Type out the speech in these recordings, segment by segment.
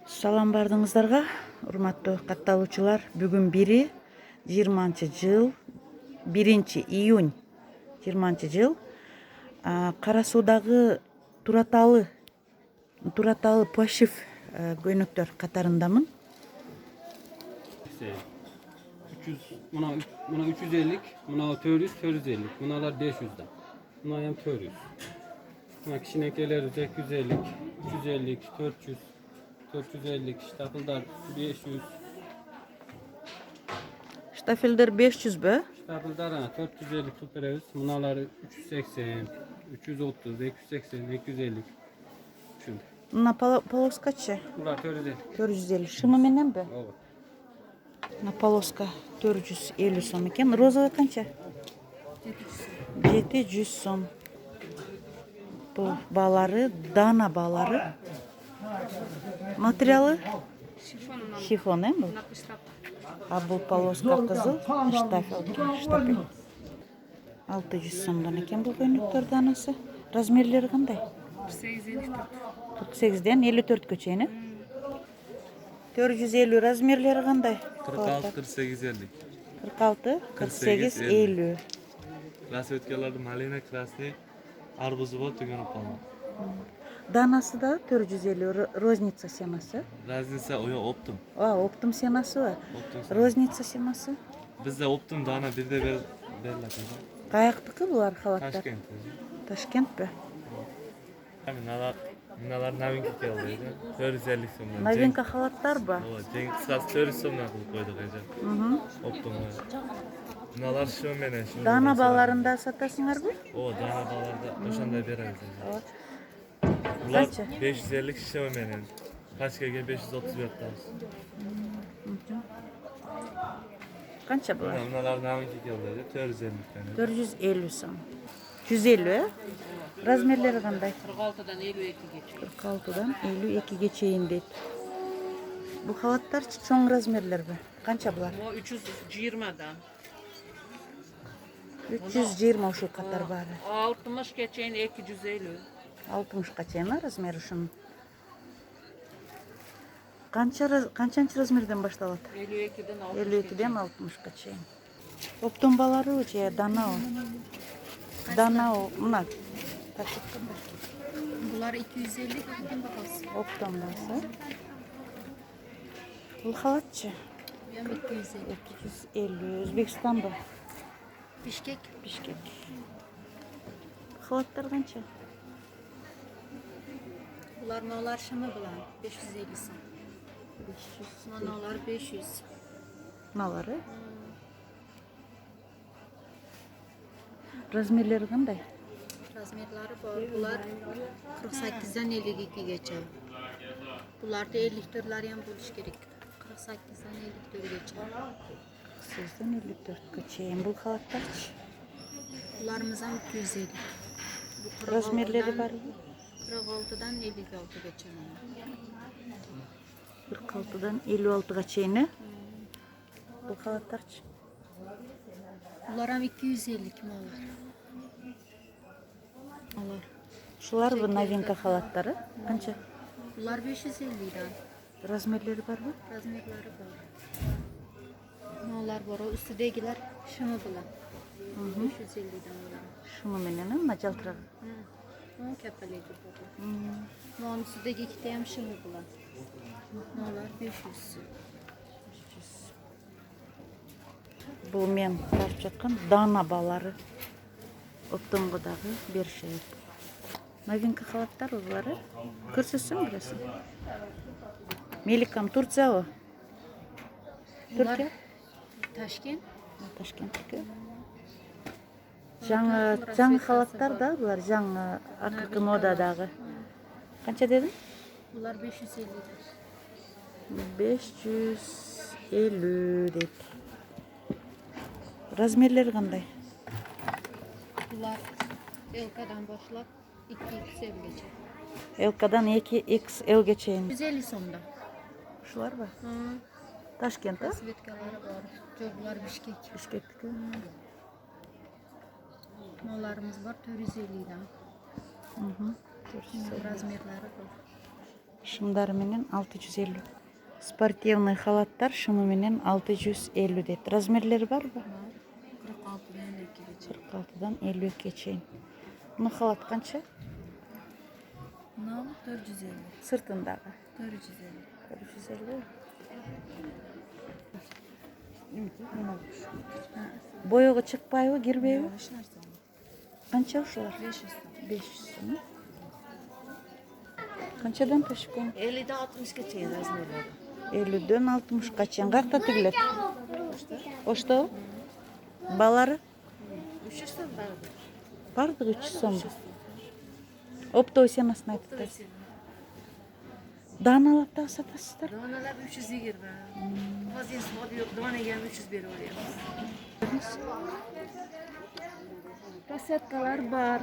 Салам бардыңыздарга, урматтуу катталуучулар. Бүгүн 20-жыл, 1-июнь 20-жыл. Кара Суудагы Тураталы Пашев көйнөктөр катарындамын. 300, buna 350, buna 400, 450, bunalar 500'den. Buna hem 400. Buna kişinekeler 250, 350, 400, 450, ştafıldar 500. Штафелдер 500 бö? Ştafıldar 450 tutarız. Bunalar 380, 330, 280, 250. Şimdi. Мына полоскачы Bunlar 450. 450. Шыны менен бö? Evet. Мына полоска 450 сом экен. Розовый канча? 700 сом. Бул баалары, дана баалары. Материалы шифон, бул? А бул полоска кызыл, штафел. 600 сомдон экен бул көйнөктөр данасы. Размерлери кандай? 48-ден 54-кө чейин, 450 размерлери кандай? 46, 48, 50. 46, 48, 50. Krasvetkalarda malina, krasный, arbuzi bor, tugunib qoldi. Данасы да 450, розница семасы. Raznica o yoq optim. Оптым семасы ба? Optim. Розница семасы. Bizda optim dana birde beriladi. Каяктыкы булар халаттар? Toshkent. Ташкент бе? Minalar novinka keldi. 450 so'mdan. Новинка халаттар ба? Jeng qisqasi 400 so'mdan qilib qo'ydik eja. Optim. Minalar shu menen shu. Дана баларында сатасыңарбы? Dana balarda o'shanda beramiz. Bular Qancha? 550 kishi menen. Pachkaga 530 beramiz. Qancha булар? Minalar novinka keldi. 450 tane. 450 сом. 150, Размерлери кандай? 46'dan 52'ye geçiyor. 46'dan 52'ge чейин дейт. Бул халаттар чоң размерлер бе? Канча булар? O 320'dan. 320 ушул катар бары. 60 geçen 250. 60га чейин размери ушунун. Канчанчы размерден башталат? 52'den 60. 52'ден 60га чейин. Оптомбалары же данао. Данао мына. Bunlar 250 kaptan bakası. Оптомбасы. Бул халатчы? 250. 250. Өзбекстан ба? Bişkek. Бишкек. Халаттар канча? Bunlar mağlar şamı bulan 550 son. 500. Manalar 500. Налары? Размерлери кандай? Razmerleri var. Bunlar 48'den 52 geçer. Bunlar da 50 litrler yan buluş gerek. 48'den 50 litre geçer. 8'den 54'e чейин. Бул халаттарчы? Bunlarımızdan 250. Bu Размерлери бар? 46'dan 56 geçer. 46'dan 56'ga чейин. Бул халаттарчы? Bunlar hem 250 kim olur? Olur. Ушулар бу новинка халаттары. Канча? Bunlar 550'den. Размерлери барбы? Razmerleri var. Mağlar var. O üstüdekiler şunu bulan. 550'den bulan. Шуну менен, мына жалтырагы. Onun kepeleydi bu. Onun üstündeki iki tane şunu bulan. Mağlar 500. Бул мен барып жаткан дана балары. Оптомгодагы беришет. Новинка халаттар булары. Көрсөтсөң билесиң. Меликам Турциябы? Түркия? Taşkent. Ташкенттики. Жаңы халаттар да булар, жаңы акыркы модадагы. Канча дедиң? Bunlar 550. 550 дейт. Размерлери кандай? Bunlar Elka'dan başlap 2XL geçer. Элкадан 2XLге чейин. 150 sonda. Ушулар ба? Ташкент, а? Svetkaları var. Bunlar Bişkek. Бишкектики. Mağlarımız var 450'den. Razmerleri var. Шымдар менен 650. Спортивный халаттар шымы менен 650 дейт. Размерлери барбы? 46-дан 52-ге чейин. Мына халат канча? Мынау 450. Сыртындагы 450. 450. Боёго чыкпайбы, кирбейби? Еш нәрсе. Канча ушулар? 500. 500 сом. Канчадан ташкан? 50'den 60'a çeyin razmerleri. 50'дөн 60га чейин. Каякта тигилет? Ошто? Балары? 300 сом vardı. Бардык 300 сом. Оптовый сенасына айтып. Даналап да сатасыздар? Danalar 320. Haziyesi var yok. Dana gelme 300 beri oraya. Kasetkalar var.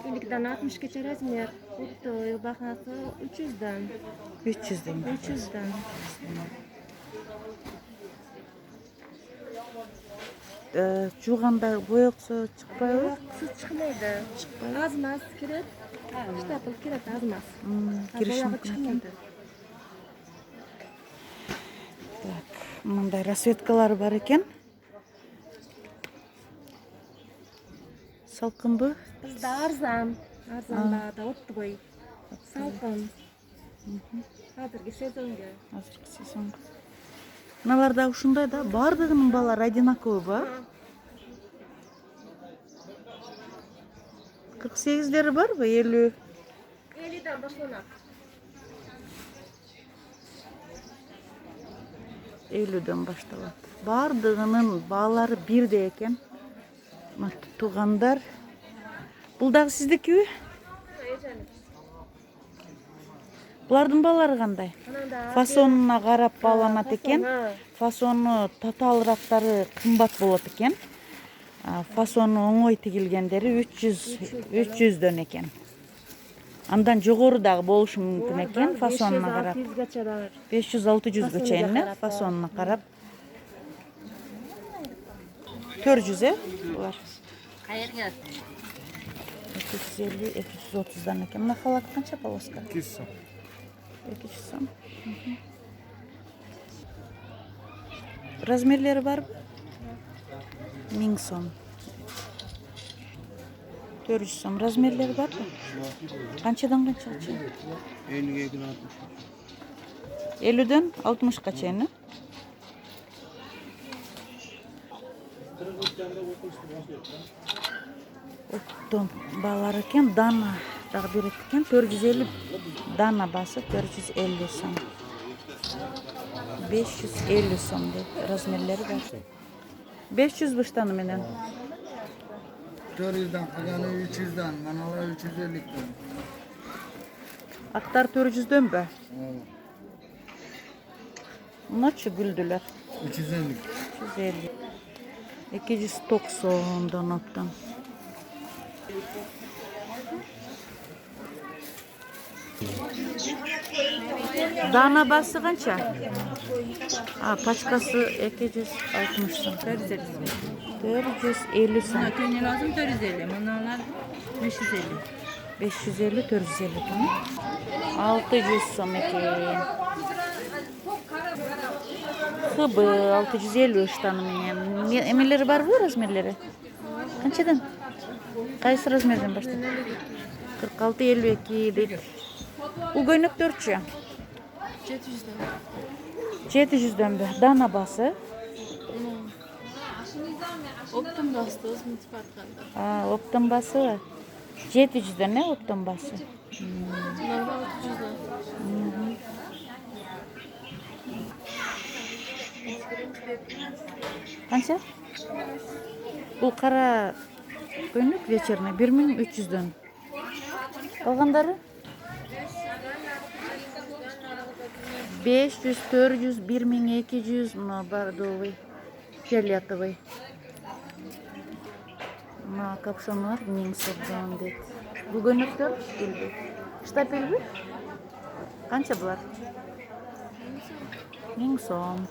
50'den 60'gacha razmer. Otoy bahası 300'dan. 300 дейм. 300'dan. Жууганда боёксо чыкпайбы? Su çıkmaydı. Azmaz kiret. Штапл kiret azmaz. Кириш Boyağı мүмкүн экен. çıkmaydı. Так, мындай расветкалар бар экен. Салкынбы? Bizde arzan. Arzan da ottu boy. Salkın. Hazırki sezonga. Азыркы сезонго. Мыналар да ушундай да, бардыгынын балары одинаковый ба? 48'leri барбы? 50? 50'den başlanak. 50'дөн башталат. Бардыгынын баалары бирдей экен. Туугандар. Бул дагы сиздикиби? Булардын балары кандай? Фасонуна карап бааланат экен. Фасону татаалыраактары кымбат болот экен. Фасону оңой тигилгендери 300дөн экен. Андан жогору дагы болушу мүмкүн экен фасонуна карап. 500-600'gacha da var. 500-600га чейин фасонуна карап. 400 булар. Hayırga. 250-230'дан экен. Мына халат канча полоска? 200 сом. 200 сом. Размерлери барбы? 1000 сом. 400 сом. Размерлери барбы? Канчадан канчага чейин? 50'дөн 60га чейин. Оптом балар экен, дана дагы берет экен. 450 дана басы 450 сом. 550 сом дейт. Размерлери бар. 500 быштаны менен. 400'dan kazanı 300'dan, manalar 350'den. Актар 400'дөнбү? Мыначы гүлдүлөр. 350. 350. 290'dan оптом. Дана басы канча? Пачкасы 260 сом. 450 сом. Köyüne lazım 450. Manalar 550. 550, 450 tamam. 600 сом экен. Хыбы 650 штаны менен. Эмелери барбы размерлери? Канчадан? Кайсы размерден баштап? 46-52 дейт. Бул көйнөктөрчү? 700'dan. 700'дөнбү? Дана басы? Optum bastı. Osman Spartan'da. Оптом басы 700'дөн оптом басы. Bunlar 600'dan. Канча? Бул кара көйнөк вечерный 1300'дөн. Калгандары? 500, 400, 1200, мына бордовый, фиолетовый. Мына капшонлар 1000 сомдон дейт. Бул көйнөктөр билби. Штапелби? Канча булар? 1000 сом.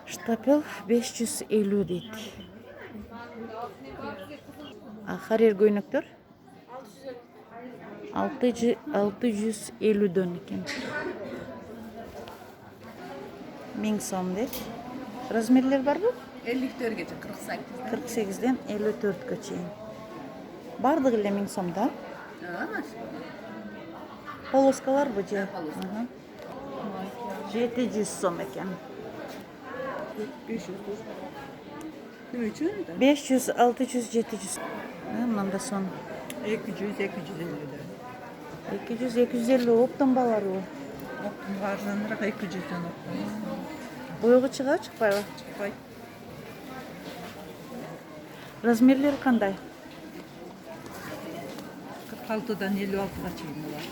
Штапел 550 дейт. Харир көйнөктөр 650'дөн экен. 1000 сом дейт. Размерлер барбы? 54-гече 48. 48-ден 54-кө чейин. Бардыгы эле 1000 сом да? Полоскаларбы же? Ага. 700 сом экен. 500. Nima uchun? 500, 600, 700. Мында сон. 200, 250 da. 200, 250 оптом балары бу. Оптун арзаныраак 200-дөн оптун. Бойго чыга, чыкпайбы? Чыкпайт. Размерлери кандай? 46-дан 56-га чейин болот.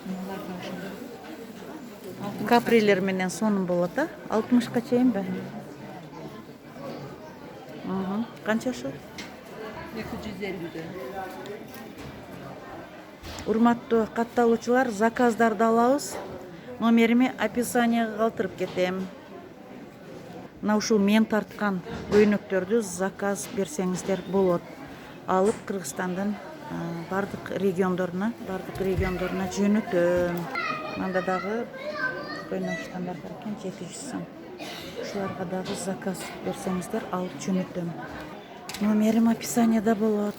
Мыналар да ошондой. Каприлер менен сонун болот, а? 60ка чейинби? Канча ошол? 250-дөн. Урматтуу катталуучулар, заказдарды алабыз. Номерими описанияга калтырып кетем. Мына ушул мен тарткан көйнөктөрдү заказ берсеңиздер болот. Алып Кыргызстандын бардык региондоруна жөнөтөм. Мында дагы көйнөк штандар бар экен, 700 сом. Ушуларга дагы заказ берсеңиздер алып жөнөтөм. Номерим описанияда болот.